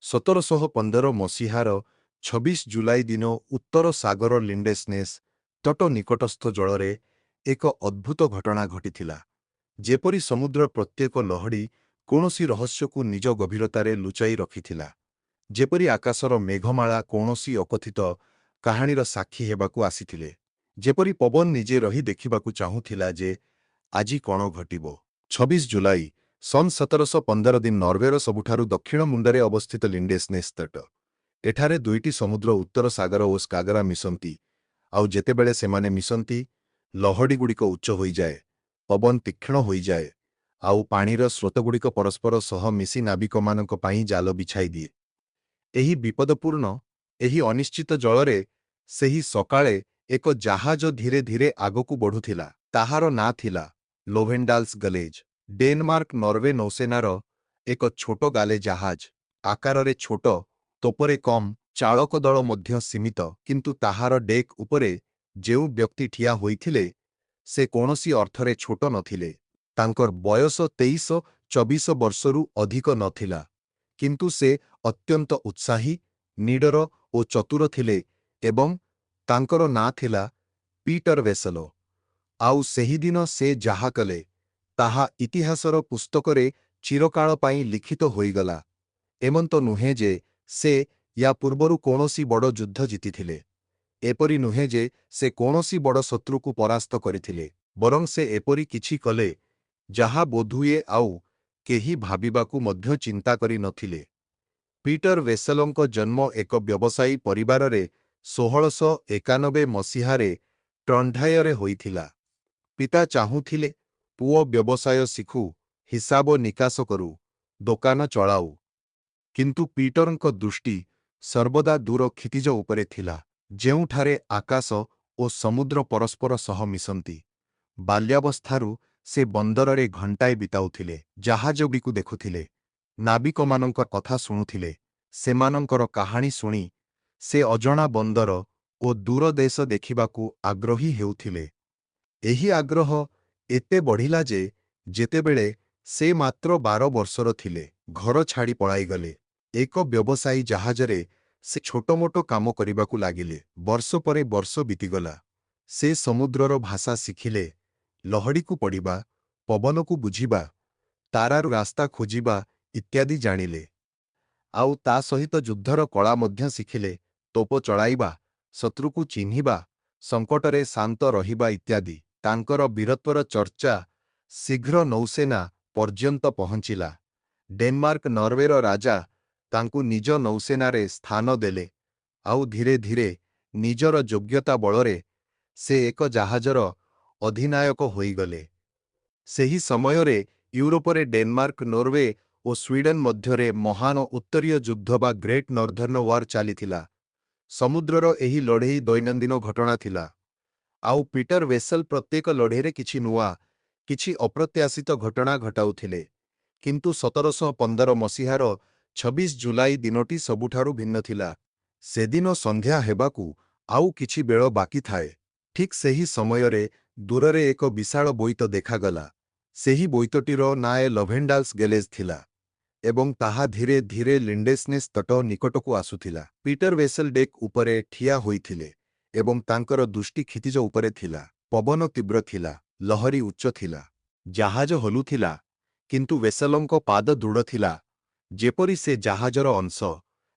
1715 ମସିହାର 26 ଜୁଲାଇ ଦିନ ଉତ୍ତର ସାଗର ଲିଣ୍ଡେସ୍ନେସ୍ ତଟ ନିକଟସ୍ଥ ଜଳରେ ଏକ ଅଦ୍ଭୁତ ଘଟଣା ଘଟିଥିଲା। ଯେପରି ସମୁଦ୍ର ପ୍ରତ୍ୟେକ ଲହଡ଼ି କୌଣସି ରହସ୍ୟକୁ ନିଜ ଗଭୀରତାରେ ଲୁଚାଇ ରଖିଥିଲା। ଯେପରି ଆକାଶର ମେଘମାଳା କୌଣସି ଅକଥିତ କାହାଣୀର ସାକ୍ଷୀ ହେବାକୁ ଆସିଥିଲେ। ଯେପରି ପବନ ନିଜେ ରହି ଦେଖିବାକୁ ଚାହୁଁଥିଲା ଯେ ଆଜି କ'ଣ ଘଟିବ। 26 ଜୁଲାଇ ସନ୍ 1715 ଦିନ ନରୱେର ସବୁଠାରୁ ଦକ୍ଷିଣ ମୁଣ୍ଡରେ ଅବସ୍ଥିତ ଲିଣ୍ଡେସ୍ନେସ୍ ତଟ। ଏଠାରେ ଦୁଇଟି ସମୁଦ୍ର ଉତ୍ତର ସାଗର ଓ ସ୍କାଗରା ମିଶନ୍ତି। ଆଉ ଯେତେବେଳେ ସେମାନେ ମିଶନ୍ତି, ଲହଡ଼ିଗୁଡ଼ିକ ଉଚ୍ଚ ହୋଇଯାଏ, ପବନ ତୀକ୍ଷ୍ଣ ହୋଇଯାଏ, ଆଉ ପାଣିର ସ୍ରୋତଗୁଡ଼ିକ ପରସ୍ପର ସହ ମିଶି ନାବିକମାନଙ୍କ ପାଇଁ ଜାଲ ବିଛାଇ ଦିଏ। ଏହି ବିପଦପୂର୍ଣ୍ଣ, ଏହି ଅନିଶ୍ଚିତ ଜଳରେ ସେହି ସକାଳେ ଏକ ଜାହାଜ ଧୀରେ ଧୀରେ ଆଗକୁ ବଢ଼ୁଥିଲା। ତାହାର ନାଁ ଥିଲା ଲୋଭେଣ୍ଡାଲ୍ସ ଗଲେଜ। ଡେନମାର୍କ ନରୱେ ନୌସେନାର ଏକ ଛୋଟ ଗାଲେ ଜାହାଜ। ଆକାରରେ ଛୋଟ, ତୋପରେ କମ୍, ଚାଳକ ଦଳ ମଧ୍ୟ ସୀମିତ। କିନ୍ତୁ ତାହାର ଡେକ୍ ଉପରେ ଯେଉଁ ବ୍ୟକ୍ତି ଠିଆ ହୋଇଥିଲେ, ସେ କୌଣସି ଅର୍ଥରେ ଛୋଟ ନଥିଲେ। ତାଙ୍କର ବୟସ 23-24 ବର୍ଷରୁ ଅଧିକ ନଥିଲା। କିନ୍ତୁ ସେ ଅତ୍ୟନ୍ତ ଉତ୍ସାହୀ, ନିଡର ଓ ଚତୁର ଥିଲେ ଏବଂ ତାଙ୍କର ନାଁ ଥିଲା ପିଟର ଭେସେଲ। ଆଉ ସେହିଦିନ ସେ ଯାହା କଲେ, ତାହା ଇତିହାସର ପୁସ୍ତକରେ ଚିରକାଳ ପାଇଁ ଲିଖିତ ହୋଇଗଲା। ଏମନ୍ତ ନୁହେଁ ଯେ ସେ ୟା ପୂର୍ବରୁ କୌଣସି ବଡ଼ ଯୁଦ୍ଧ ଜିତିଥିଲେ। ଏପରି ନୁହେଁ ଯେ ସେ କୌଣସି ବଡ଼ ଶତ୍ରୁକୁ ପରାସ୍ତ କରିଥିଲେ। ବରଂ ସେ ଏପରି କିଛି କଲେ ଯାହା ବୋଧହୁଏ ଆଉ କେହି ଭାବିବାକୁ ମଧ୍ୟ ଚିନ୍ତା କରି ନଥିଲେ। ପିଟର ଭେସେଲଙ୍କ ଜନ୍ମ ଏକ ବ୍ୟବସାୟୀ ପରିବାରରେ 1691 ମସିହାରେ ଟ୍ରଣ୍ଡହାଇରେ ହୋଇଥିଲା। ପିତା ଚାହୁଁଥିଲେ ପୁଅ ବ୍ୟବସାୟ ଶିଖୁ, ହିସାବ ନିକାଶ କରୁ, ଦୋକାନ ଚଳାଉ। କିନ୍ତୁ ପିଟରଙ୍କ ଦୃଷ୍ଟି ସର୍ବଦା ଦୂର କ୍ଷିତିଜ ଉପରେ ଥିଲା, ଯେଉଁଠାରେ ଆକାଶ ଓ ସମୁଦ୍ର ପରସ୍ପର ସହ ମିଶନ୍ତି। ବାଲ୍ୟାବସ୍ଥାରୁ ସେ ବନ୍ଦରରେ ଘଣ୍ଟାଏ ବିତାଉଥିଲେ। ଜାହାଜଗୁଡ଼ିକୁ ଦେଖୁଥିଲେ, ନାବିକମାନଙ୍କ କଥା ଶୁଣୁଥିଲେ। ସେମାନଙ୍କର କାହାଣୀ ଶୁଣି ସେ ଅଜଣା ବନ୍ଦର ଓ ଦୂର ଦେଶ ଦେଖିବାକୁ ଆଗ୍ରହୀ ହେଉଥିଲେ। ଏହି ଆଗ୍ରହ ଏତେ ବଢ଼ିଲା ଯେ ଯେତେବେଳେ ସେ ମାତ୍ର 12 ବର୍ଷର ଥିଲେ, ଘର ଛାଡ଼ି ପଳାଇଗଲେ। ଏକ ବ୍ୟବସାୟୀ ଜାହାଜରେ ସେ ଛୋଟମୋଟ କାମ କରିବାକୁ ଲାଗିଲେ। ବର୍ଷ ପରେ ବର୍ଷ ବିତିଗଲା। ସେ ସମୁଦ୍ରର ଭାଷା ଶିଖିଲେ, ଲହଡ଼ିକୁ ପଢ଼ିବା, ପବନକୁ ବୁଝିବା, ତାରାର ରାସ୍ତା ଖୋଜିବା ଇତ୍ୟାଦି ଜାଣିଲେ। ଆଉ ତା ସହିତ ଯୁଦ୍ଧର କଳା ମଧ୍ୟ ଶିଖିଲେ, ତୋପ ଚଳାଇବା, ଶତ୍ରୁକୁ ଚିହ୍ନିବା, ସଙ୍କଟରେ ଶାନ୍ତ ରହିବା ଇତ୍ୟାଦି। ତାଙ୍କର ବୀରତ୍ୱର ଚର୍ଚ୍ଚା ଶୀଘ୍ର ନୌସେନା ପର୍ଯ୍ୟନ୍ତ ପହଞ୍ଚିଲା। ଡେନମାର୍କ ନରୱେର ରାଜା ତାଙ୍କୁ ନିଜ ନୌସେନାରେ ସ୍ଥାନ ଦେଲେ, ଆଉ ଧୀରେ ଧୀରେ ନିଜର ଯୋଗ୍ୟତା ବଳରେ ସେ ଏକ ଜାହାଜର ଅଧିନାୟକ ହୋଇଗଲେ। ସେହି ସମୟରେ ୟୁରୋପରେ ଡେନମାର୍କ, ନରୱେ ଓ ସ୍ୱିଡେନ ମଧ୍ୟରେ ମହାନ ଉତ୍ତରୀୟ ଯୁଦ୍ଧ ବା ଗ୍ରେଟ୍ ନର୍ଦର୍ଣ୍ଣ ୱାର୍ ଚାଲିଥିଲା। ସମୁଦ୍ରର ଏହି ଲଢ଼େଇ ଦୈନନ୍ଦିନ ଘଟଣା ଥିଲା। ଆଉ ପିଟର ଭେସେଲ ପ୍ରତ୍ୟେକ ଲଢ଼େଇରେ କିଛି ନୂଆ, କିଛି ଅପ୍ରତ୍ୟାଶିତ ଘଟଣା ଘଟାଉଥିଲେ। କିନ୍ତୁ 1715 ମସିହାର 26 ଜୁଲାଇ ଦିନଟି ସବୁଠାରୁ ଭିନ୍ନ ଥିଲା। ସେଦିନ ସନ୍ଧ୍ୟା ହେବାକୁ ଆଉ କିଛି ବେଳ ବାକି ଥାଏ। ଠିକ୍ ସେହି ସମୟରେ ଦୂରରେ ଏକ ବିଶାଳ ବୋଇତ ଦେଖାଗଲା। ସେହି ବୋଇତଟିର ନାଁ ଲୋଭେଣ୍ଡାଲ୍ସ ଗେଲେଜ ଥିଲା ଏବଂ ତାହା ଧୀରେ ଧୀରେ ଲିଣ୍ଡେସ୍ନେସ୍ ତଟ ନିକଟକୁ ଆସୁଥିଲା। ପିଟର ଭେସେଲ ଡେକ୍ ଉପରେ ଠିଆ ହୋଇଥିଲେ ଏବଂ ତାଙ୍କର ଦୃଷ୍ଟି କ୍ଷିତିଜ ଉପରେ ଥିଲା। ପବନ ତୀବ୍ର ଥିଲା, ଲହରୀ ଉଚ୍ଚ ଥିଲା। ଜାହାଜ ହଲୁଥିଲା, କିନ୍ତୁ ଭେସେଲଙ୍କ ପାଦ ଦୃଢ଼ ଥିଲା, ଯେପରି ସେ ଜାହାଜର ଅଂଶ,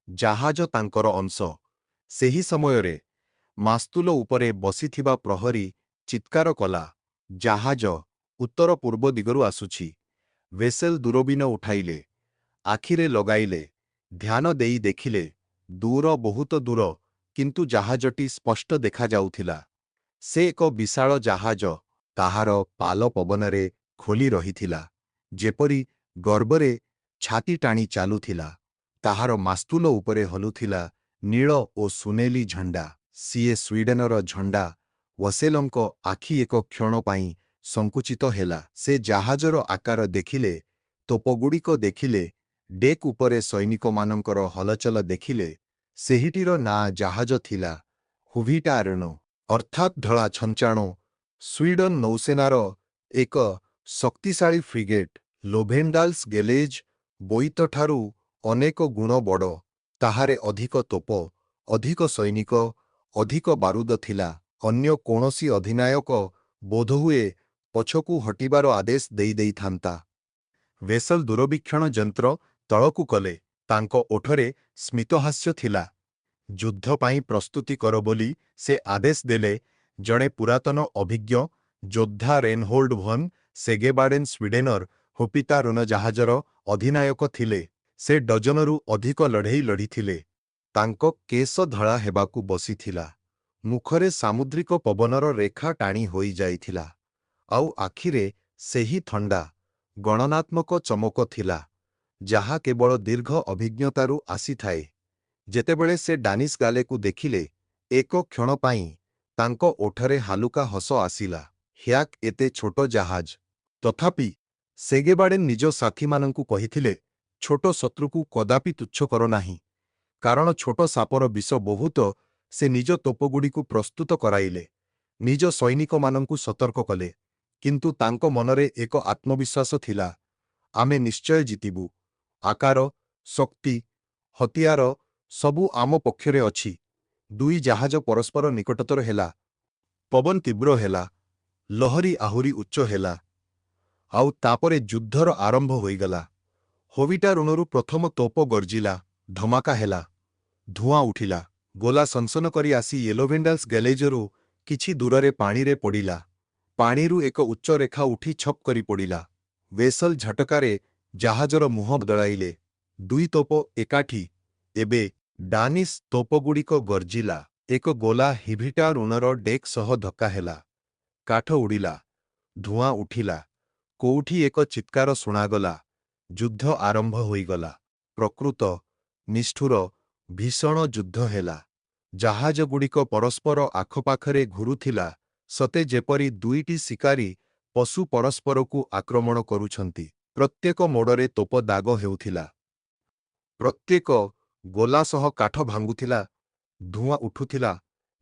ଜାହାଜ ତାଙ୍କର ଅଂଶ। ସେହି ସମୟରେ ମାସ୍ତୁଲ ଉପରେ ବସିଥିବା ପ୍ରହରୀ ଚିତ୍କାର କଲା, ଜାହାଜ ଉତ୍ତର ପୂର୍ବ ଦିଗରୁ ଆସୁଛି। ଭେସେଲ ଦୂରବୀନ ଉଠାଇଲେ, ଆଖିରେ ଲଗାଇଲେ, ଧ୍ୟାନ ଦେଇ ଦେଖିଲେ, ଦୂର, ବହୁତ ଦୂର, କିନ୍ତୁ ଜାହାଜଟି ସ୍ପଷ୍ଟ ଦେଖାଯାଉଥିଲା। ସେ ଏକ ବିଶାଳ ଜାହାଜ, ତାହାର ପାଲ ପବନରେ ଖୋଲି ରହିଥିଲା, ଯେପରି ଗର୍ବରେ ଛାତି ଟାଣି ଚାଲୁଥିଲା। ତାହାର ମାସ୍ତୁଲ ଉପରେ ହଲୁଥିଲା ନୀଳ ଓ ସୁନେଲି ଝଣ୍ଡା। ସିଏ ସ୍ୱିଡେନର ଝଣ୍ଡା। ଭେସେଲଙ୍କ ଆଖି ଏକ କ୍ଷଣ ପାଇଁ ସଙ୍କୁଚିତ ହେଲା। ସେ ଜାହାଜର ଆକାର ଦେଖିଲେ, ତୋପଗୁଡ଼ିକ ଦେଖିଲେ, ଡେକ୍ ଉପରେ ସୈନିକମାନଙ୍କର ହଲଚଲ ଦେଖିଲେ। ସେହିଟିର ନାଁ ଜାହାଜ ଥିଲା ହୁଭିଟାର୍ନ, ଅର୍ଥାତ୍ ଧଳା ଛଞ୍ଚାଣ। ସ୍ୱିଡେନ ନୌସେନାର ଏକ ଶକ୍ତିଶାଳୀ ଫ୍ରିଗେଟ୍। ଲୋଭେଣ୍ଡାଲ୍ସ ଗେଲେଜ ବୋଇତଠାରୁ ଅନେକ ଗୁଣ ବଡ଼, ତାହାରେ ଅଧିକ ତୋପ, ଅଧିକ ସୈନିକ, ଅଧିକ ବାରୁଦ ଥିଲା। ଅନ୍ୟ କୌଣସି ଅଧିନାୟକ ବୋଧହୁଏ ପଛକୁ ହଟିବାର ଆଦେଶ ଦେଇଥାନ୍ତା। ଭେସଲ ଦୂରବୀକ୍ଷଣ ଯନ୍ତ୍ର ତଳକୁ କଲେ। ତାଙ୍କ ଓଠରେ ସ୍ମିତହାସ୍ୟ ଥିଲା। ଯୁଦ୍ଧ ପାଇଁ ପ୍ରସ୍ତୁତି କର ବୋଲି ସେ ଆଦେଶ ଦେଲେ। ଜଣେ ପୁରାତନ ଅଭିଜ୍ଞ ଯୋଦ୍ଧା ରେନହୋଲ୍ଡ ଭନ୍ ସେଗେବାଡେନ୍ ସ୍ୱିଡେନର ହୋପିତାରୁନ ଜାହାଜର ଅଧିନାୟକ ଥିଲେ। ସେ ଡଜନରୁ ଅଧିକ ଲଢ଼େଇ ଲଢ଼ିଥିଲେ। ତାଙ୍କ କେଶ ଧଳା ହେବାକୁ ବସିଥିଲା। ମୁଖରେ ସାମୁଦ୍ରିକ ପବନର ରେଖା ଟାଣି ହୋଇଯାଇଥିଲା। ଆଉ ଆଖିରେ ସେହି ଥଣ୍ଡା, ଗଣନାତ୍ମକ ଚମକ ଥିଲା, ଯାହା କେବଳ ଦୀର୍ଘ ଅଭିଜ୍ଞତାରୁ ଆସିଥାଏ। ଯେତେବେଳେ ସେ ଡାନିସ୍ ଗାଲେକୁ ଦେଖିଲେ, ଏକ କ୍ଷଣ ପାଇଁ ତାଙ୍କ ଓଠରେ ହାଲୁକା ହସ ଆସିଲା। ହ୍ୟାକ୍ ଏତେ ଛୋଟ ଜାହାଜ। ତଥାପି ସେଗେବାଡେନ୍ ନିଜ ସାଥୀମାନଙ୍କୁ କହିଥିଲେ, ଛୋଟ ଶତ୍ରୁକୁ କଦାପି ତୁଚ୍ଛ କର ନାହିଁ। କାରଣ ଛୋଟ ସାପର ବିଷ ବହୁତ। ସେ ନିଜ ତୋପଗୁଡ଼ିକୁ ପ୍ରସ୍ତୁତ କରାଇଲେ। ନିଜ ସୈନିକମାନଙ୍କୁ ସତର୍କ କଲେ। କିନ୍ତୁ ତାଙ୍କ ମନରେ ଏକ ଆତ୍ମବିଶ୍ୱାସ ଥିଲା, ଆମେ ନିଶ୍ଚୟ ଜିତିବୁ। ଆକାର, ଶକ୍ତି, ହତିଆର ସବୁ ଆମ ପକ୍ଷରେ ଅଛି। ଦୁଇ ଜାହାଜ ପରସ୍ପର ନିକଟତର ହେଲା। ପବନ ତୀବ୍ର ହେଲା। ଲହରୀ ଆହୁରି ଉଚ୍ଚ ହେଲା। ଆଉ ତାପରେ ଯୁଦ୍ଧର ଆରମ୍ଭ ହୋଇଗଲା। ହୋବିଟାରୁଣରୁ ପ୍ରଥମ ତୋପ ଗର୍ଜିଲା। ଧମାକା ହେଲା। ଧୂଆଁ ଉଠିଲା। ଗୋଲା ସନସନ କରି ଆସି ୟେଲୋଭେଣ୍ଡାଲ୍ସ ଗ୍ୟାଲେଜରୁ କିଛି ଦୂରରେ ପାଣିରେ ପଡ଼ିଲା। ପାଣିରୁ ଏକ ଉଚ୍ଚ ରେଖା ଉଠି ଛପ୍ କରି ପଡ଼ିଲା। ଭେସଲ ଝଟକାରେ ଜାହାଜର ମୁହଁ ବଦଳାଇଲେ। ଦୁଇ ତୋପ ଏକାଠି। ଏବେ ଡାନିସ୍ ତୋପଗୁଡ଼ିକ ଗର୍ଜିଲା। ଏକ ଗୋଲା ହିଭିଟାରୁନର ଡେକ୍ ସହ ଧକ୍କା ହେଲା। କାଠ ଉଡ଼ିଲା। ଧୂଆଁ ଉଠିଲା। କୋଉଠି ଏକ ଚିତ୍କାର ଶୁଣାଗଲା। ଯୁଦ୍ଧ ଆରମ୍ଭ ହୋଇଗଲା। ପ୍ରକୃତ, ନିଷ୍ଠୁର, ଭୀଷଣ ଯୁଦ୍ଧ ହେଲା। ଜାହାଜଗୁଡ଼ିକ ପରସ୍ପର ଆଖପାଖରେ ଘୁରୁଥିଲା, ସତେ ଯେପରି ଦୁଇଟି ଶିକାରୀ ପଶୁ ପରସ୍ପରକୁ ଆକ୍ରମଣ କରୁଛନ୍ତି। ପ୍ରତ୍ୟେକ ମୋଡ଼ରେ ତୋପ ଦାଗ ହେଉଥିଲା। ପ୍ରତ୍ୟେକ ଗୋଲା ସହ କାଠ ଭାଙ୍ଗୁଥିଲା। ଧୂଆଁ ଉଠୁଥିଲା।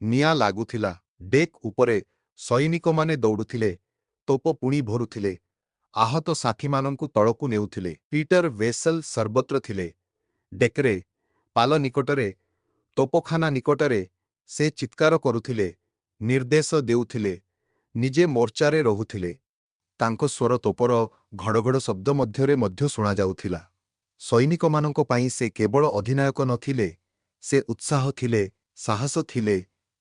ନିଆଁ ଲାଗୁଥିଲା। ଡେକ୍ ଉପରେ ସୈନିକମାନେ ଦୌଡ଼ୁଥିଲେ। ତୋପ ପୁଣି ଭରୁଥିଲେ। ଆହତ ସାଥୀମାନଙ୍କୁ ତଳକୁ ନେଉଥିଲେ। ପିଟର ଭେସଲ ସର୍ବତ୍ର ଥିଲେ। ଡେକ୍ରେ, ପାଲ ନିକଟରେ, ତୋପଖାନା ନିକଟରେ। ସେ ଚିତ୍କାର କରୁଥିଲେ, ନିର୍ଦ୍ଦେଶ ଦେଉଥିଲେ, ନିଜେ ମୋର୍ଚ୍ଚାରେ ରହୁଥିଲେ। ତାଙ୍କ ସ୍ୱର ତୋପର ଘଡ଼ଘଡ଼ ଶବ୍ଦ ମଧ୍ୟରେ ମଧ୍ୟ ଶୁଣାଯାଉଥିଲା। ସୈନିକମାନଙ୍କ ପାଇଁ ସେ କେବଳ ଅଧିନାୟକ ନ ଥିଲେ, ସେ ଉତ୍ସାହ ଥିଲେ, ସାହସ ଥିଲେ,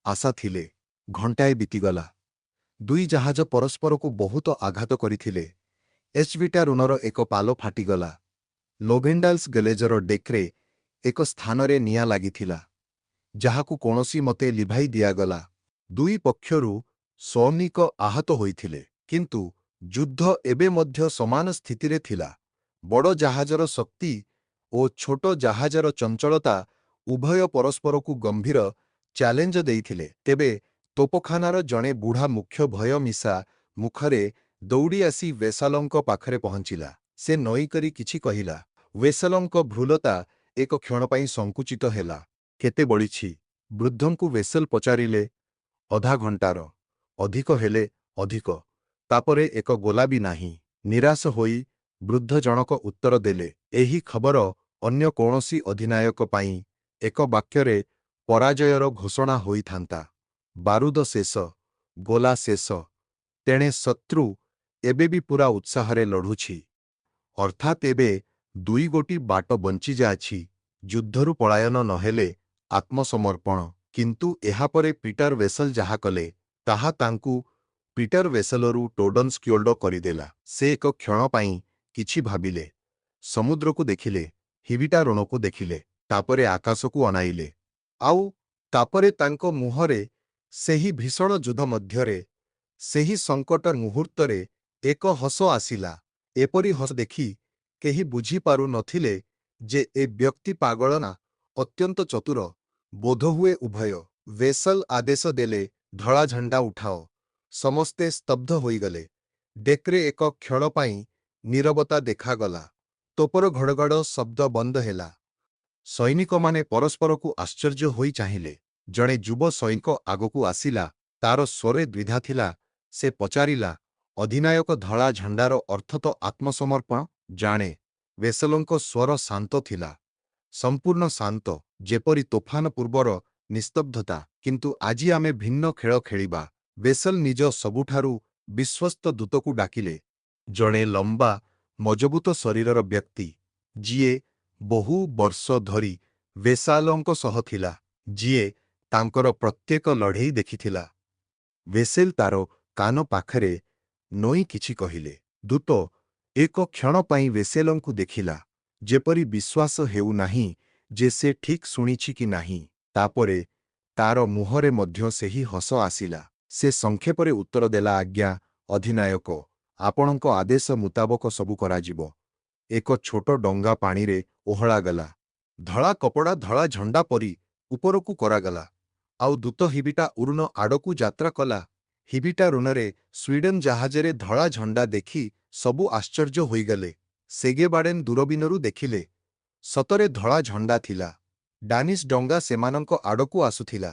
ଆଶା ଥିଲେ। ଘଣ୍ଟାଏ ବିତିଗଲା। ଦୁଇ ଜାହାଜ ପରସ୍ପରକୁ ବହୁତ ଆଘାତ କରିଥିଲେ। ଏଚଭିଟାରୁନର ଏକ ପାଲ ଫାଟିଗଲା। ଲୋଭେଣ୍ଡାଲ୍ସ ଗ୍ୟାଲେଜର ଡେକ୍ରେ ଏକ ସ୍ଥାନରେ ନିଆଁ ଲାଗିଥିଲା, ଯାହାକୁ କୌଣସି ମତେ ଲିଭାଇ ଦିଆଗଲା। ଦୁଇ ପକ୍ଷରୁ ସୈନିକ ଆହତ ହୋଇଥିଲେ। କିନ୍ତୁ ଯୁଦ୍ଧ ଏବେ ମଧ୍ୟ ସମାନ ସ୍ଥିତିରେ ଥିଲା। ବଡ଼ ଜାହାଜର ଶକ୍ତି ଓ ଛୋଟ ଜାହାଜର ଚଞ୍ଚଳତା ଉଭୟ ପରସ୍ପରକୁ ଗମ୍ଭୀର ଚ୍ୟାଲେଞ୍ଜ ଦେଇଥିଲେ। ତେବେ ତୋପଖାନାର ଜଣେ ବୁଢ଼ା ମୁଖ୍ୟ ଭୟ ମିଶା ମୁଖରେ ଦୌଡ଼ି ଆସି ଭେସଲଙ୍କ ପାଖରେ ପହଞ୍ଚିଲା। ସେ ନଇଁକରି କିଛି କହିଲା। ଭେସଲଙ୍କ ଭ୍ରୁଲତା ଏକ କ୍ଷଣ ପାଇଁ ସଙ୍କୁଚିତ ହେଲା। କେତେ ବଳିଛି? ବୃଦ୍ଧଙ୍କୁ ଭେସଲ ପଚାରିଲେ। ଅଧା ଘଣ୍ଟାର। ଅଧିକ ହେଲେ ଅଧିକ। ତାପରେ ଏକ ଗୋଲା ବି ନାହିଁ। ନିରାଶ ହୋଇ ବୃଦ୍ଧ ଜଣକ ଉତ୍ତର ଦେଲେ, ଏହି ଖବର ଅନ୍ୟ କୌଣସି ଅଧିନାୟକ ପାଇଁ ଏକ ବାକ୍ୟରେ ପରାଜୟର ଘୋଷଣା ହୋଇଥାନ୍ତା। ବାରୁଦ ଶେଷ। ଗୋଲା ଶେଷ। ତେଣେ ଶତ୍ରୁ ଏବେ ବି ପୂରା ଉତ୍ସାହରେ ଲଢ଼ୁଛି। ଅର୍ଥାତ୍ ଏବେ ଦୁଇ ଗୋଟି ବାଟ ବଞ୍ଚିଯାଉଛି। ଯୁଦ୍ଧରୁ ପଳାୟନ ନହେଲେ ଆତ୍ମସମର୍ପଣ। କିନ୍ତୁ ଏହାପରେ ପିଟର ଭେସଲ ଯାହା କଲେ, ତାହା ତାଙ୍କୁ ପିଟର ଭେସଲରୁ ଟୋଡନ୍ସ୍କ୍ୟୋଲ୍ଡ କରିଦେଲା। ସେ ଏକ କ୍ଷଣ ପାଇଁ କିଛି ଭାବିଲେ। ସମୁଦ୍ରକୁ ଦେଖିଲେ। ହିଭିଟାରୁଣକୁ ଦେଖିଲେ। ତାପରେ ଆକାଶକୁ ଅନାଇଲେ। ଆଉ ତାପରେ ତାଙ୍କ ମୁହଁରେ ସେହି ଭୀଷଣ ଯୁଦ୍ଧ ମଧ୍ୟରେ, ସେହି ସଙ୍କଟ ମୁହୂର୍ତ୍ତରେ ଏକ ହସ ଆସିଲା। ଏପରି ହସ ଦେଖି କେହି ବୁଝିପାରୁ ନଥିଲେ ଯେ ଏ ବ୍ୟକ୍ତି ପାଗଳ ନା ଅତ୍ୟନ୍ତ ଚତୁର। ବୋଧହୁଏ ଉଭୟ। ଭେସଲ ଆଦେଶ ଦେଲେ, ଧଳା ଝଣ୍ଡା ଉଠାଅ। ସମସ୍ତେ ସ୍ତବ୍ଧ ହୋଇଗଲେ। ଡେକ୍ରେ ଏକ କ୍ଷଣ ପାଇଁ ନୀରବତା ଦେଖାଗଲା। ତୋପର ଘଡ଼ଘଡ଼ ଶବ୍ଦ ବନ୍ଦ ହେଲା। ସୈନିକମାନେ ପରସ୍ପରକୁ ଆଶ୍ଚର୍ଯ୍ୟ ହୋଇ ଚାହିଁଲେ। ଜଣେ ଯୁବ ସୈନିକ ଆଗକୁ ଆସିଲା। ତାର ସ୍ୱରେ ଦ୍ୱିଧା ଥିଲା। ସେ ପଚାରିଲା, ଅଧିନାୟକ, ଧଳା ଝଣ୍ଡାର ଅର୍ଥ ତ ଆତ୍ମସମର୍ପଣ? ଜାଣେ। ଭେସଲଙ୍କ ସ୍ୱର ଶାନ୍ତ ଥିଲା। ସମ୍ପୂର୍ଣ୍ଣ ଶାନ୍ତ, ଯେପରି ତୋଫାନ ପୂର୍ବର ନିସ୍ତବ୍ଧତା। କିନ୍ତୁ ଆଜି ଆମେ ଭିନ୍ନ ଖେଳ ଖେଳିବା। ବେସେଲ ନିଜ ସବୁଠାରୁ ବିଶ୍ୱସ୍ତ ଦୂତକୁ ଡାକିଲେ। ଜଣେ ଲମ୍ବା, ମଜବୁତ ଶରୀରର ବ୍ୟକ୍ତି, ଯିଏ ବହୁ ବର୍ଷ ଧରି ଭେସାଲଙ୍କ ସହ ଥିଲା, ଯିଏ ତାଙ୍କର ପ୍ରତ୍ୟେକ ଲଢ଼େଇ ଦେଖିଥିଲା। ଭେସେଲ ତାର କାନ ପାଖରେ ନଈ କିଛି କହିଲେ। ଦୂତ ଏକ କ୍ଷଣ ପାଇଁ ଭେସେଲଙ୍କୁ ଦେଖିଲା, ଯେପରି ବିଶ୍ୱାସ ହେଉନାହିଁ ଯେ ସେ ଠିକ୍ ଶୁଣିଛି କି ନାହିଁ। ତାପରେ ତାର ମୁହଁରେ ମଧ୍ୟ ସେହି ହସ ଆସିଲା। ସେ ସଂକ୍ଷେପରେ ଉତ୍ତର ଦେଲା, ଆଜ୍ଞା ଅଧିନାୟକ, ଆପଣଙ୍କ ଆଦେଶ ମୁତାବକ ସବୁ କରାଯିବ। ଏକ ଛୋଟ ଡଙ୍ଗା ପାଣିରେ ଓହଳାଗଲା। ଧଳା କପଡ଼ା ଧଳା ଝଣ୍ଡା ପରି ଉପରକୁ କରାଗଲା, ଆଉ ଦୂତ ହିବିଟା ଉରୁନ ଆଡ଼କୁ ଯାତ୍ରା କଲା। ହିବିଟା ରୁନରେ ସ୍ୱିଡେନ ଜାହାଜରେ ଧଳା ଝଣ୍ଡା ଦେଖି ସବୁ ଆଶ୍ଚର୍ଯ୍ୟ ହୋଇଗଲେ। ସେଗେବାଡେନ ଦୂରବୀନରୁ ଦେଖିଲେ, ସତରେ ଧଳା ଝଣ୍ଡା ଥିଲା। ଡାନିଶ ଡଙ୍ଗା ସେମାନଙ୍କ ଆଡ଼କୁ ଆସୁଥିଲା।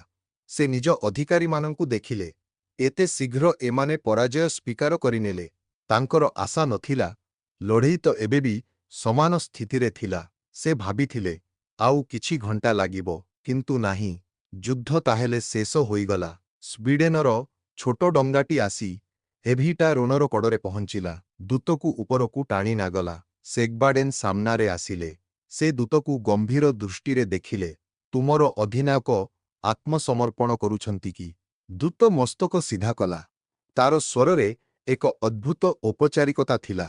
ସେ ନିଜ ଅଧିକାରୀମାନଙ୍କୁ ଦେଖିଲେ। ଏତେ ଶୀଘ୍ର ଏମାନେ ପରାଜୟ ସ୍ୱୀକାର କରିନେଲେ। ତାଙ୍କର ଆଶା ନଥିଲା। ଲଢ଼େଇ ତ ଏବେ ବି ସମାନ ସ୍ଥିତିରେ ଥିଲା। ସେ ଭାବିଥିଲେ, ଆଉ କିଛି ଘଣ୍ଟା ଲାଗିବ, କିନ୍ତୁ ନାହିଁ। ଯୁଦ୍ଧ ତାହେଲେ ଶେଷ ହୋଇଗଲା। ସ୍ୱିଡେନର ଛୋଟ ଡଙ୍ଗାଟି ଆସି ହେଭିଟା ରୋନର କଡ଼ରେ ପହଞ୍ଚିଲା। ଦୂତକୁ ଉପରକୁ ଟାଣି ନାଗଲା। ସେଗବାଡେନ ସାମ୍ନାରେ ଆସିଲେ। ସେ ଦୂତକୁ ଗମ୍ଭୀର ଦୃଷ୍ଟିରେ ଦେଖିଲେ। ତୁମର ଅଧିନାୟକ ଆତ୍ମସମର୍ପଣ କରୁଛନ୍ତି କି? ଦୂତ ମସ୍ତକ ସିଧା କଲା। ତାର ସ୍ୱରରେ ଏକ ଅଦ୍ଭୁତ ଔପଚାରିକତା ଥିଲା,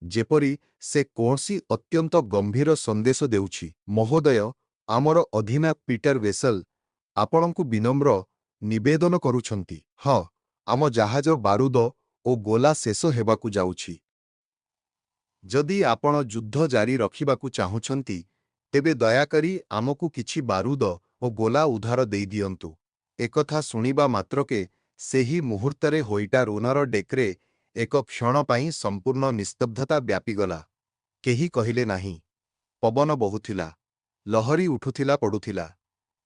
ଯେପରି ସେ କୌଣସି ଅତ୍ୟନ୍ତ ଗମ୍ଭୀର ସନ୍ଦେଶ ଦେଉଛି। ମହୋଦୟ, ଆମର ଅଧିନାୟକ ପିଟର ଭେସେଲ ଆପଣଙ୍କୁ ବିନମ୍ର ନିବେଦନ କରୁଛନ୍ତି। ହଁ, ଆମ ଜାହାଜ ବାରୁଦ ଓ ଗୋଲା ଶେଷ ହେବାକୁ ଯାଉଛି। ଯଦି ଆପଣ ଯୁଦ୍ଧ ଜାରି ରଖିବାକୁ ଚାହୁଁଛନ୍ତି, ତେବେ ଦୟାକରି ଆମକୁ କିଛି ବାରୁଦ ଓ ଗୋଲା ଉଧାର ଦେଇଦିଅନ୍ତୁ। ଏକଥା ଶୁଣିବା ମାତ୍ରକେ ସେହି ମୁହୂର୍ତ୍ତରେ ହୋଇଟା ରୋନର ଡେକ୍ରେ ଏକ କ୍ଷଣ ପାଇଁ ସମ୍ପୂର୍ଣ୍ଣ ନିସ୍ତବ୍ଧତା ବ୍ୟାପିଗଲା। କେହି କହିଲେ ନାହିଁ। ପବନ ବହୁଥିଲା। ଲହରୀ ଉଠୁଥିଲା ପଡ଼ୁଥିଲା।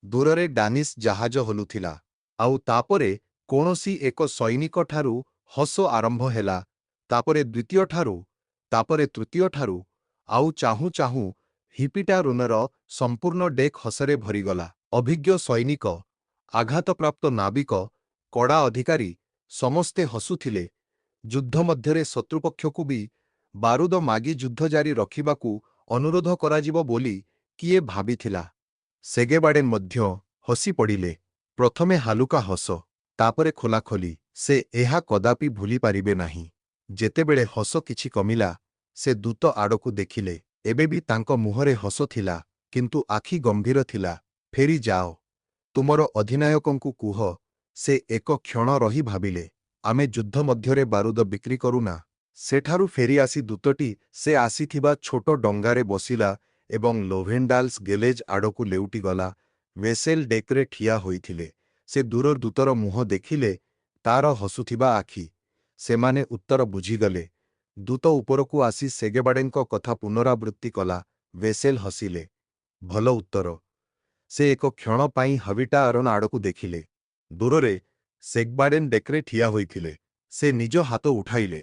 ଦୂରରେ ଡାନିଶ ଜାହାଜ ହଲୁଥିଲା। ଆଉ ତାପରେ କୌଣସି ଏକ ସୈନିକଠାରୁ ହସ ଆରମ୍ଭ ହେଲା, ତାପରେ ଦ୍ୱିତୀୟଠାରୁ, ତାପରେ ତୃତୀୟଠାରୁ, ଆଉ ଚାହୁଁ ଚାହୁଁ ହିପିଟା ରୋନର ସମ୍ପୂର୍ଣ୍ଣ ଡେକ୍ ହସରେ ଭରିଗଲା। ଅଭିଜ୍ଞ ସୈନିକ, ଆଘାତପ୍ରାପ୍ତ ନାବିକ, କଡ଼ା ଅଧିକାରୀ, ସମସ୍ତେ ହସୁଥିଲେ। ଯୁଦ୍ଧ ମଧ୍ୟରେ ଶତ୍ରୁପକ୍ଷକୁ ବି ବାରୁଦ ମାଗି ଯୁଦ୍ଧ ଜାରି ରଖିବାକୁ ଅନୁରୋଧ କରାଯିବ ବୋଲି କିଏ ଭାବିଥିଲା? ସେଗେବାଡେନ ମଧ୍ୟ ହସି ପଡ଼ିଲେ। ପ୍ରଥମେ ହାଲୁକା ହସ, ତାପରେ ଖୋଲାଖୋଲି। ସେ ଏହା କଦାପି ଭୁଲିପାରିବେ ନାହିଁ। ଯେତେବେଳେ ହସ କିଛି କମିଲା, ସେ ଦୂତ ଆଡ଼କୁ ଦେଖିଲେ। ଏବେ ବି ତାଙ୍କ ମୁହଁରେ ହସ ଥିଲା, କିନ୍ତୁ ଆଖି ଗମ୍ଭୀର ଥିଲା। ଫେରିଯାଅ, ତୁମର ଅଧିନାୟକଙ୍କୁ କୁହ। ସେ ଏକ କ୍ଷଣ ରହି ଭାବିଲେ। ଆମେ ଯୁଦ୍ଧ ମଧ୍ୟରେ ବାରୁଦ ବିକ୍ରି କରୁନା। ସେଠାରୁ ଫେରିଆସି ଦୂତଟି ସେ ଆସିଥିବା ଛୋଟ ଡଙ୍ଗାରେ ବସିଲା ଏବଂ ଲୋଭେଣ୍ଡାଲ୍ସ ଗେଲେଜ ଆଡ଼କୁ ଲେଉଟିଗଲା। ଭେସେଲ ଡେକ୍ରେ ଠିଆ ହୋଇଥିଲେ। ସେ ଦୂର ଦୂତର ମୁହଁ ଦେଖିଲେ, ତାର ହସୁଥିବା ଆଖି। ସେମାନେ ଉତ୍ତର ବୁଝିଗଲେ। ଦୂତ ଉପରକୁ ଆସି ସେଗେବାଡେଙ୍କ କଥା ପୁନରାବୃତ୍ତି କଲା। ଭେସେଲ ହସିଲେ। ଭଲ ଉତ୍ତର। ସେ ଏକ କ୍ଷଣ ପାଇଁ ହବିଟା ଆରୋନ ଆଡ଼କୁ ଦେଖିଲେ। ଦୂରରେ ସେଗବାଡେନ ଡେକ୍ରେ ଠିଆ ହୋଇଥିଲେ। ସେ ନିଜ ହାତ ଉଠାଇଲେ।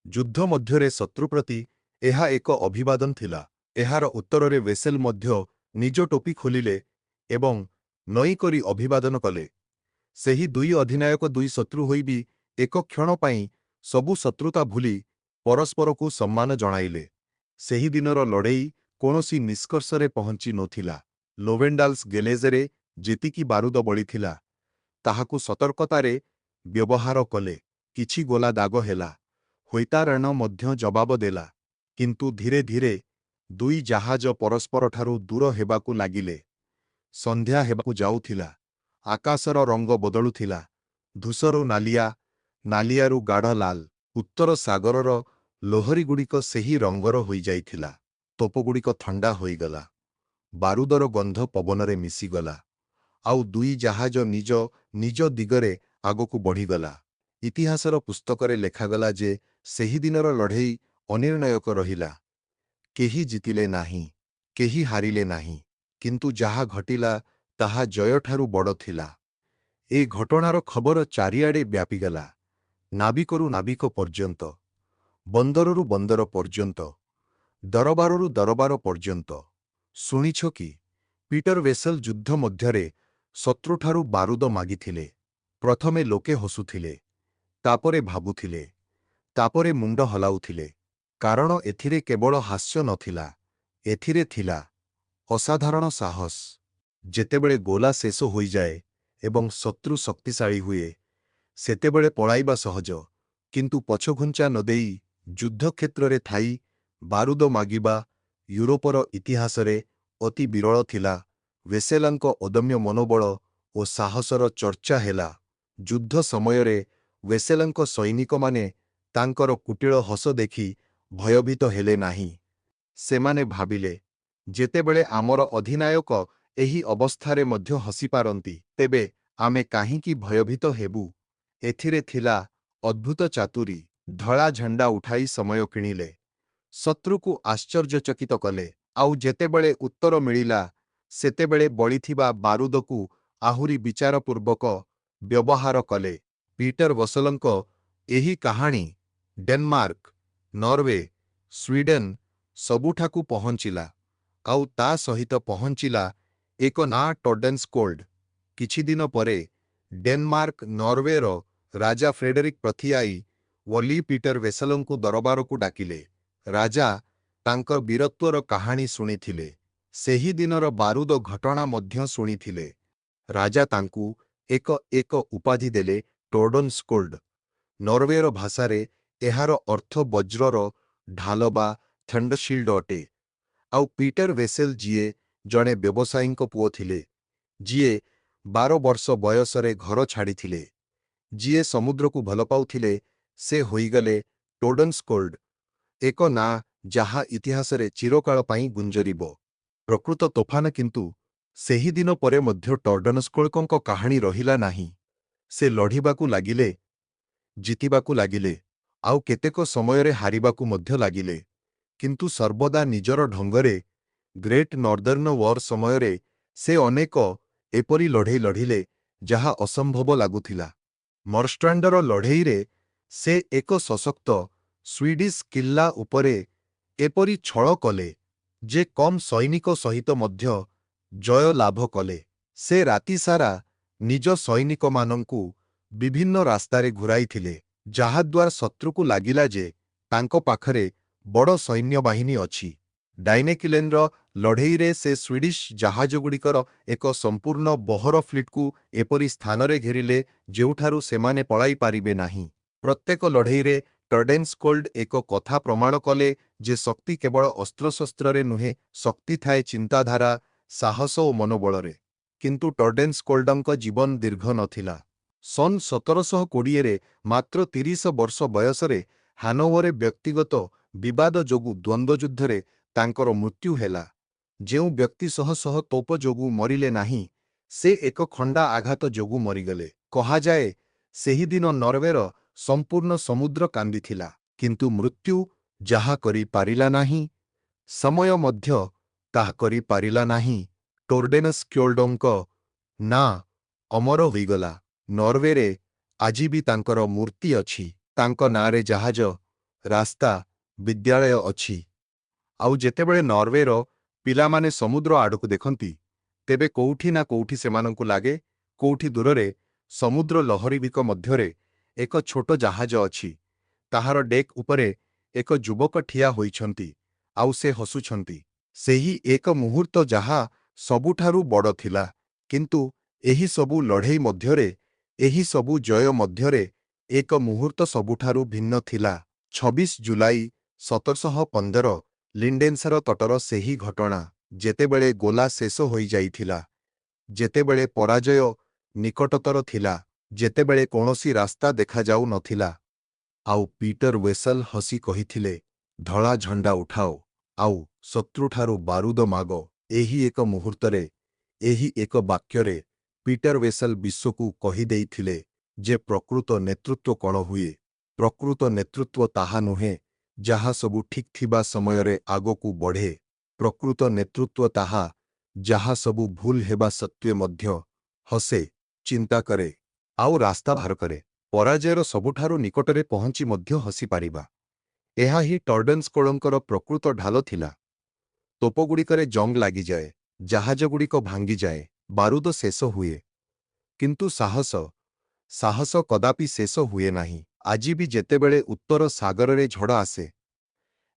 ଯୁଦ୍ଧ ମଧ୍ୟରେ ଶତ୍ରୁ ପ୍ରତି ଏହା ଏକ ଅଭିବାଦନ ଥିଲା। ଏହାର ଉତ୍ତରରେ ଭେସେଲ ମଧ୍ୟ ନିଜ ଟୋପି ଖୋଲିଲେ ଏବଂ ନଈ କରି ଅଭିବାଦନ କଲେ। ସେହି ଦୁଇ ଅଧିନାୟକ ଦୁଇ ଶତ୍ରୁ ହୋଇ ବି ଏକ କ୍ଷଣ ପାଇଁ ସବୁ ଶତ୍ରୁତା ଭୁଲି ପରସ୍ପରକୁ ସମ୍ମାନ ଜଣାଇଲେ। ସେହି ଦିନର ଲଢ଼େଇ କୌଣସି ନିଷ୍କର୍ଷରେ ପହଞ୍ଚି ନଥିଲା। ଲୋଭେଣ୍ଡାଲ୍ସ ଗେଲେଜରେ ଯେତିକି ବାରୁଦ ବଳିଥିଲା, ତାହାକୁ ସତର୍କତାରେ ବ୍ୟବହାର କଲେ। କିଛି ଗୋଲା ଦାଗ ହେଲା। ହୋଇତାରଣ ମଧ୍ୟ ଜବାବ ଦେଲା। କିନ୍ତୁ ଧୀରେ ଧୀରେ ଦୁଇ ଜାହାଜ ପରସ୍ପରଠାରୁ ଦୂର ହେବାକୁ ଲାଗିଲେ। ସନ୍ଧ୍ୟା ହେବାକୁ ଯାଉଥିଲା। ଆକାଶର ରଙ୍ଗ ବଦଳୁଥିଲା। ଧୂସର ନାଲିଆ, ନାଲିଆରୁ ଗାଢ଼ ଲାଲ। ଉତ୍ତର ସାଗରର ଲହରୀଗୁଡ଼ିକ ସେହି ରଙ୍ଗର ହୋଇଯାଇଥିଲା। ତୋପଗୁଡ଼ିକ ଥଣ୍ଡା ହୋଇଗଲା। ବାରୁଦର ଗନ୍ଧ ପବନରେ ମିଶିଗଲା। ଆଉ ଦୁଇ ଜାହାଜ ନିଜ ନିଜ ଦିଗରେ ଆଗକୁ ବଢ଼ିଗଲା। ଇତିହାସର ପୁସ୍ତକରେ ଲେଖାଗଲା ଯେ ସେହି ଦିନର ଲଢ଼େଇ ଅନିର୍ଣ୍ଣାୟକ ରହିଲା। କେହି ଜିତିଲେ ନାହିଁ, କେହି ହାରିଲେ ନାହିଁ। କିନ୍ତୁ ଯାହା ଘଟିଲା ତାହା ଜୟଠାରୁ ବଡ଼ ଥିଲା। ଏ ଘଟଣାର ଖବର ଚାରିଆଡ଼େ ବ୍ୟାପିଗଲା। ନାବିକରୁ ନାବିକ ପର୍ଯ୍ୟନ୍ତ, ବନ୍ଦରରୁ ବନ୍ଦର ପର୍ଯ୍ୟନ୍ତ, ଦରବାରରୁ ଦରବାର ପର୍ଯ୍ୟନ୍ତ। ଶୁଣିଛ କି ପିଟର ଭେସେଲ ଯୁଦ୍ଧ ମଧ୍ୟରେ ଶତ୍ରୁଠାରୁ ବାରୁଦ ମାଗିଥିଲେ। ପ୍ରଥମେ ଲୋକେ ହସୁଥିଲେ, ତାପରେ ଭାବୁଥିଲେ, ତାପରେ ମୁଣ୍ଡ ହଲାଉଥିଲେ। କାରଣ ଏଥିରେ କେବଳ ହାସ୍ୟ ନଥିଲା, ଏଥିରେ ଥିଲା ଅସାଧାରଣ ସାହସ। ଯେତେବେଳେ ଗୋଲା ଶେଷ ହୋଇଯାଏ ଏବଂ ଶତ୍ରୁ ଶକ୍ତିଶାଳୀ ହୁଏ, ସେତେବେଳେ ପଳାଇବା ସହଜ, କିନ୍ତୁ ପଛଘୁଞ୍ଚା ନ ଦେଇ ଯୁଦ୍ଧକ୍ଷେତ୍ରରେ ଥାଇ ବାରୁଦ ମାଗିବା ୟୁରୋପର ଇତିହାସରେ ଅତି ବିରଳ ଥିଲା। ଭେସେଲଙ୍କ ଅଦମ୍ୟ ମନୋବଳ ଓ ସାହସର ଚର୍ଚ୍ଚା ହେଲା। ଯୁଦ୍ଧ ସମୟରେ ଭେସେଲଙ୍କ ସୈନିକମାନେ ତାଙ୍କର କୁଟିଳ ହସ ଦେଖି ଭୟଭୀତ ହେଲେ ନାହିଁ। ସେମାନେ ଭାବିଲେ, ଯେତେବେଳେ ଆମର ଅଧିନାୟକ ଏହି ଅବସ୍ଥାରେ ମଧ୍ୟ ହସିପାରନ୍ତି, ତେବେ ଆମେ କାହିଁକି ଭୟଭୀତ ହେବୁ? ଏଥିରେ ଥିଲା ଅଦ୍ଭୁତ ଚାତୁରୀ। ଧଳା ଝଣ୍ଡା ଉଠାଇ ସମୟ କିଣିଲେ, ଶତ୍ରୁକୁ ଆଶ୍ଚର୍ଯ୍ୟଚକିତ କଲେ, ଆଉ ଯେତେବେଳେ ଉତ୍ତର ମିଳିଲା, ସେତେବେଳେ ବଳିଥିବା ବାରୁଦକୁ ଆହୁରି ବିଚାରପୂର୍ବକ ବ୍ୟବହାର କଲେ। ପିଟର ଭେସେଲଙ୍କ ଏହି କାହାଣୀ ଡେନମାର୍କ, ନରୱେ, ସ୍ୱିଡେନ ସବୁଠାକୁ ପହଞ୍ଚିଲା, ଆଉ ତା ସହିତ ପହଞ୍ଚିଲା ଏକ ନାଁ ଟର୍ଡେନସ୍କୋଲ୍ଡ। କିଛିଦିନ ପରେ ଡେନମାର୍କ ନରୱେର ରାଜା ଫ୍ରେଡେରିକ୍ ପ୍ରଥିଆଇ ୱଲି ପିଟର ଭେସେଲଙ୍କୁ ଦରବାରକୁ ଡାକିଲେ। ରାଜା ତାଙ୍କ ବୀରତ୍ୱର କାହାଣୀ ଶୁଣିଥିଲେ, ସେହି ଦିନର ବାରୁଦ ଘଟଣା ମଧ୍ୟ ଶୁଣିଥିଲେ। ରାଜା ତାଙ୍କୁ ଏକ ଉପାଧି ଦେଲେ, ଟର୍ଡେନସ୍କୋଲ୍ଡ। ନରୱେର ଭାଷାରେ ଏହାର ଅର୍ଥ ବଜ୍ରର ଢାଲ ବା ଥଣ୍ଡରଶିଲ୍ଡ ଅଟେ। ଆଉ ପିଟର ଭେସେଲ, ଯିଏ ଜଣେ ବ୍ୟବସାୟୀଙ୍କ ପୁଅ ଥିଲେ, ଯିଏ 12 ବର୍ଷ ବୟସରେ ଘର ଛାଡ଼ିଥିଲେ, ଯିଏ ସମୁଦ୍ରକୁ ଭଲ ପାଉଥିଲେ, ସେ ହୋଇଗଲେ ଟର୍ଡେନସ୍କୋଲ୍ଡ, ଏକ ନାଁ ଯାହା ଇତିହାସରେ ଚିରକାଳ ପାଇଁ ଗୁଞ୍ଜରିବ। ପ୍ରକୃତ ତୋଫାନ କିନ୍ତୁ ସେହିଦିନ ପରେ ମଧ୍ୟ ଟର୍ଡେନସ୍କୋଲ୍ଡଙ୍କ କାହାଣୀ ରହିଲା ନାହିଁ। ସେ ଲଢ଼ିବାକୁ ଲାଗିଲେ, ଜିତିବାକୁ ଲାଗିଲେ, ଆଉ କେତେକ ସମୟରେ ହାରିବାକୁ ମଧ୍ୟ ଲାଗିଲେ, କିନ୍ତୁ ସର୍ବଦା ନିଜର ଢଙ୍ଗରେ। ଗ୍ରେଟ୍ ନର୍ଦର୍ଣ୍ଣ ୱାର୍ ସମୟରେ ସେ ଅନେକ ଏପରି ଲଢ଼େଇ ଲଢ଼ିଲେ ଯାହା ଅସମ୍ଭବ ଲାଗୁଥିଲା। ମରଷ୍ଟ୍ରାଣ୍ଡର ଲଢ଼େଇରେ ସେ ଏକ ସଶକ୍ତ ସ୍ୱିଡିଶ କିଲ୍ଲା ଉପରେ ଏପରି ଛଳ କଲେ ଯେ କମ୍ ସୈନିକ ସହିତ ମଧ୍ୟ ଜୟ ଲାଭ କଲେ। ସେ ରାତିସାରା ନିଜ ସୈନିକମାନଙ୍କୁ ବିଭିନ୍ନ ରାସ୍ତାରେ ଘୁରାଇଥିଲେ, ଯାହାଦ୍ୱାରା ଶତ୍ରୁକୁ ଲାଗିଲା ଯେ ତାଙ୍କ ପାଖରେ ବଡ଼ ସୈନ୍ୟବାହିନୀ ଅଛି। ଡାଇନେକିଲେନ୍ର ଲଢ଼େଇରେ ସେ ସ୍ୱିଡିଶ ଜାହାଜଗୁଡ଼ିକର ଏକ ସମ୍ପୂର୍ଣ୍ଣ ବହର ଫ୍ଲିଟ୍କୁ ଏପରି ସ୍ଥାନରେ ଘେରିଲେ ଯେଉଁଠାରୁ ସେମାନେ ପଳାଇ ପାରିବେ ନାହିଁ। ପ୍ରତ୍ୟେକ ଲଢ଼େଇରେ ଟର୍ଡେନସ୍କୋଲ୍ଡ ଏକ କଥା ପ୍ରମାଣ କଲେ ଯେ ଶକ୍ତି କେବଳ ଅସ୍ତ୍ରଶସ୍ତ୍ରରେ ନୁହେଁ, ଶକ୍ତି ଥାଏ ଚିନ୍ତାଧାରା, ସାହସ ଓ ମନୋବଳରେ। କିନ୍ତୁ ଟର୍ଡେନସ୍କୋଲ୍ଡଙ୍କ ଜୀବନ ଦୀର୍ଘ ନଥିଲା। ସନ୍ 1720ରେ ମାତ୍ର 30 ବର୍ଷ ବୟସରେ ହାନୋଭରରେ ବ୍ୟକ୍ତିଗତ ବିବାଦ ଯୋଗୁଁ ଦ୍ୱନ୍ଦ୍ୱଯୁଦ୍ଧରେ ତାଙ୍କର ମୃତ୍ୟୁ ହେଲା। ଯେଉଁ ବ୍ୟକ୍ତି ଶହ ଶହ ତୋପ ଯୋଗୁଁ ମରିଲେ ନାହିଁ, ସେ ଏକ ଖଣ୍ଡା ଆଘାତ ଯୋଗୁଁ ମରିଗଲେ। କୁହାଯାଏ, ସେହିଦିନ ନରୱେର ସମ୍ପୂର୍ଣ୍ଣ ସମୁଦ୍ର କାନ୍ଦିଥିଲା। କିନ୍ତୁ ମୃତ୍ୟୁ ଯାହା କରିପାରିଲା ନାହିଁ, ସମୟ ମଧ୍ୟ ତାହା କରିପାରିଲା ନାହିଁ। ଟର୍ଡେନସ୍କୋଲ୍ଡଙ୍କ ନାଁ ଅମର ହୋଇଗଲା। ନରୱେରେ ଆଜି ବି ତାଙ୍କର ମୂର୍ତ୍ତି ଅଛି। ତାଙ୍କ ନାଁରେ ଜାହାଜ, ରାସ୍ତା, ବିଦ୍ୟାଳୟ ଅଛି। ଆଉ ଯେତେବେଳେ ନରୱେର ପିଲାମାନେ ସମୁଦ୍ର ଆଡ଼କୁ ଦେଖନ୍ତି, ତେବେ କୋଉଠି ନା କୋଉଠି ସେମାନଙ୍କୁ ଲାଗେ, କୋଉଠି ଦୂରରେ ସମୁଦ୍ର ଲହରୀବିକ ମଧ୍ୟରେ ଏକ ଛୋଟ ଜାହାଜ ଅଛି। ତାହାର ଡେକ୍ ଉପରେ ଏକ ଯୁବକ ଠିଆ ହୋଇଛନ୍ତି, ଆଉ ସେ ହସୁଛନ୍ତି। ସେହି ଏକ ମୁହୂର୍ତ୍ତ ଯାହା ସବୁଠାରୁ ବଡ଼ ଥିଲା। କିନ୍ତୁ ଏହି ସବୁ ଲଢ଼େଇ ମଧ୍ୟରେ, ଏହି ସବୁ ଜୟ ମଧ୍ୟରେ ଏକ ମୁହୂର୍ତ୍ତ ସବୁଠାରୁ ଭିନ୍ନ ଥିଲା। 26 ଜୁଲାଇ 1715 ଲିଣ୍ଡେନ୍ସର ତଟର ସେହି ଘଟଣା, ଯେତେବେଳେ ଗୋଲା ଶେଷ ହୋଇଯାଇଥିଲା, ଯେତେବେଳେ ପରାଜୟ ନିକଟତର ଥିଲା, ଯେତେବେଳେ କୌଣସି ରାସ୍ତା ଦେଖାଯାଉ ନଥିଲା। ଆଉ ପିଟର ଭେସେଲ ହସି କହିଥିଲେ, ଧଳା ଝଣ୍ଡା ଉଠାଅ, ଆଉ ଶତ୍ରୁଠାରୁ ବାରୁଦ ମାଗ। ଏହି ଏକ ମୁହୂର୍ତ୍ତରେ, ଏହି ଏକ ବାକ୍ୟରେ ପିଟର ଭେସେଲ ବିଶ୍ୱକୁ କହିଦେଇଥିଲେ ଯେ ପ୍ରକୃତ ନେତୃତ୍ୱ କ'ଣ ହୁଏ। ପ୍ରକୃତ ନେତୃତ୍ୱ ତାହା ନୁହେଁ ଯାହା ସବୁ ଠିକ୍ ଥିବା ସମୟରେ ଆଗକୁ ବଢ଼େ। ପ୍ରକୃତ ନେତୃତ୍ୱ ତାହା ଯାହା ସବୁ ଭୁଲ ହେବା ସତ୍ତ୍ୱେ ମଧ୍ୟ ହସେ, ଚିନ୍ତା କରେ, ଆଉ ରାସ୍ତା ବାହାର କରେ। ପରାଜୟର ସବୁଠାରୁ ନିକଟରେ ପହଞ୍ଚି ମଧ୍ୟ ହସିପାରିବା। ଏହା ହିଁ ଟର୍ଡେନସ୍କୋଲ୍ଡଙ୍କର ପ୍ରକୃତ ଢାଲ ଥିଲା। ତୋପଗୁଡ଼ିକରେ ଜଙ୍ଗ ଲାଗିଯାଏ, ଜାହାଜଗୁଡ଼ିକ ଭାଙ୍ଗିଯାଏ, ବାରୁଦ ଶେଷ ହୁଏ। କିନ୍ତୁ ସାହସ କଦାପି ଶେଷ ହୁଏ ନାହିଁ। ଆଜି ବି ଯେତେବେଳେ ଉତ୍ତର ସାଗରରେ ଝଡ଼ ଆସେ,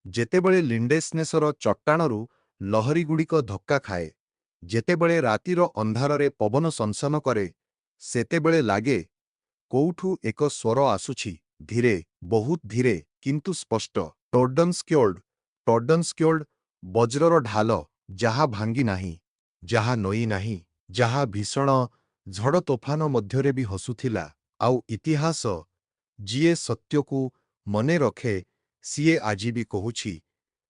ଯେତେବେଳେ ଲିଣ୍ଡେସ୍ନେସର ଚଟ୍ଟାଣରୁ ଲହରୀଗୁଡ଼ିକ ଧକ୍କା ଖାଏ, ଯେତେବେଳେ ରାତିର ଅନ୍ଧାରରେ ପବନ ସନସନ କରେ, ସେତେବେଳେ ଲାଗେ କୋଉଠୁ ଏକ ସ୍ୱର ଆସୁଛି, ଧୀରେ, ବହୁତ ଧୀରେ, କିନ୍ତୁ ସ୍ପଷ୍ଟ। ଟର୍ଡନ୍ସ୍କ୍ୟୋଲ୍ଡ, ବଜ୍ରର ଢାଲ, ଯାହା ଭାଙ୍ଗି ନାହିଁ, ଯାହା ନଇଁ ନାହିଁ, ଯାହା ଭୀଷଣ ଝଡ଼ ତୋଫାନ ମଧ୍ୟରେ ବି ହସୁଥିଲା। ଆଉ ଇତିହାସ, ଯିଏ ସତ୍ୟକୁ ମନେ ରଖେ, ସିଏ ଆଜି ବି କହୁଛି,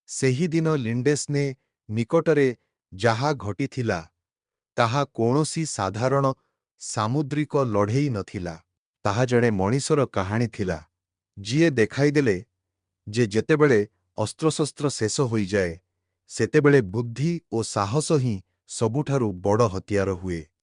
ସେହିଦିନ ଲିଣ୍ଡେସ୍ନେ ନିକଟରେ ଯାହା ଘଟିଥିଲା, ତାହା କୌଣସି ସାଧାରଣ ସାମୁଦ୍ରିକ ଲଢ଼େଇ ନଥିଲା। ତାହା ଜଣେ ମଣିଷର କାହାଣୀ ଥିଲା, ଯିଏ ଦେଖାଇଦେଲେ ଯେ ଯେତେବେଳେ ଅସ୍ତ୍ରଶସ୍ତ୍ର ଶେଷ ହୋଇଯାଏ, ସେତେବେଳେ ବୁଦ୍ଧି ଓ ସାହସ ହିଁ ସବୁଠାରୁ ବଡ଼ ହତିଆର ହୁଏ।